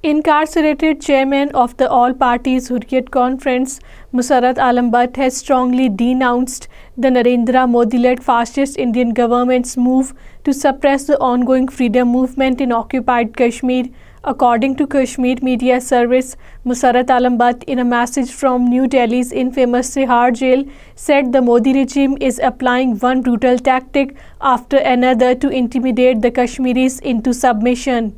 Incarcerated chairman of the All Parties Hurriyat Conference, Masarrat Aalam Butt, has strongly denounced the Narendra Modi-led fascist Indian government's move to suppress the ongoing freedom movement in occupied Kashmir. According to Kashmir Media Service, Masarrat Aalam Butt, in a message from New Delhi's infamous Tihar Jail, said the Modi regime is applying one brutal tactic after another to intimidate the Kashmiris into submission.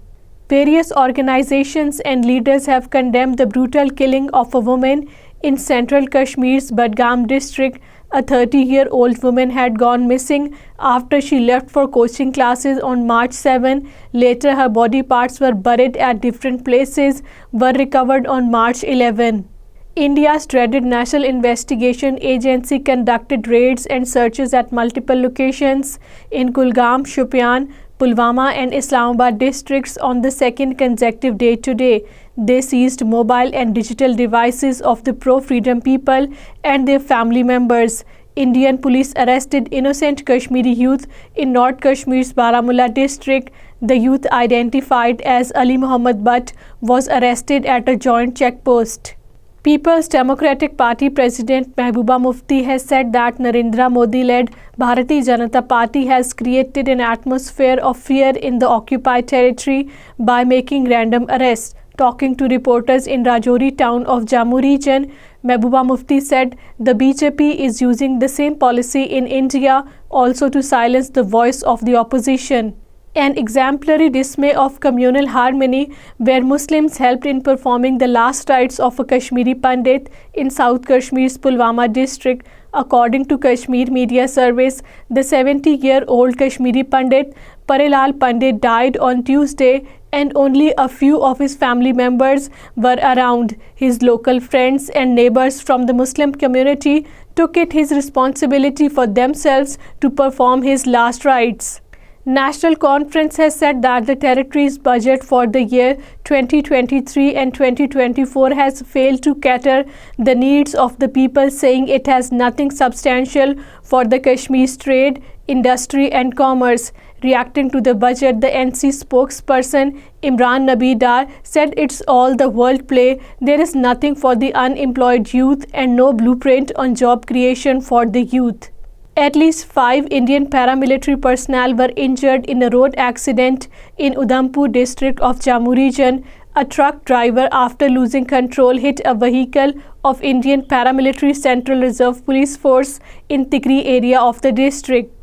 Various organizations and leaders have condemned the brutal killing of a woman in central Kashmir's Budgam district. A 30-year-old woman had gone missing after she left for coaching classes on March 7. Later, her body parts were buried at different places, were recovered on March 11. India's dreaded National Investigation Agency conducted raids and searches at multiple locations in Kulgam, Shopian, Pulwama and Islamabad districts on the second consecutive day today. They seized mobile and digital devices of the pro-freedom people and their family members. Indian police arrested innocent Kashmiri youth in North Kashmir's Baramulla district. The youth, identified as Ali Muhammad Butt, was arrested at a joint checkpost. People's Democratic Party President Mehbooba Mufti has said that Narendra Modi-led Bharatiya Janata Party has created an atmosphere of fear in the occupied territory by making random arrests. Talking to reporters in Rajouri town of Jammu region, Mehbooba Mufti said the BJP is using the same policy in India also to silence the voice of the opposition. An exemplary display of communal harmony where Muslims helped in performing the last rites of a Kashmiri Pandit in South Kashmir's Pulwama district. According to Kashmir Media Service, the 70-year-old Kashmiri Pandit Parilal Pandit died on Tuesday and only a few of his family members were around. His local friends and neighbors from the Muslim community took it his responsibility for themselves to perform his last rites. National Conference has said that the territory's budget for the year 2023 and 2024 has failed to cater the needs of the people, saying it has nothing substantial for the Kashmir's trade, industry and commerce. Reacting to the budget, the NC spokesperson Imran Nabi Dar said it's all the world play. There is nothing for the unemployed youth and no blueprint on job creation for the youth. At least 5 Indian paramilitary personnel were injured in a road accident in Udhampur district of Jammu region. A truck driver, after losing control, hit a vehicle of Indian paramilitary Central Reserve Police Force in Tikri area of the district.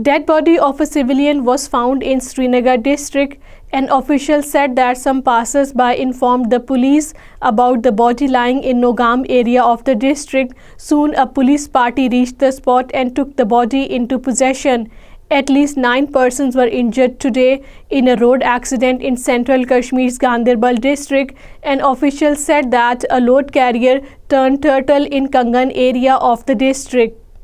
Dead body of a civilian was found in Srinagar district. An official said that some passers-by informed the police about the body lying in Nogam area of the district. Soon a police party reached the spot and took the body into possession. At least 9 persons were injured today in a road accident in central Kashmir's Ganderbal district. An official said that a load carrier turned turtle in Kangan area of the district.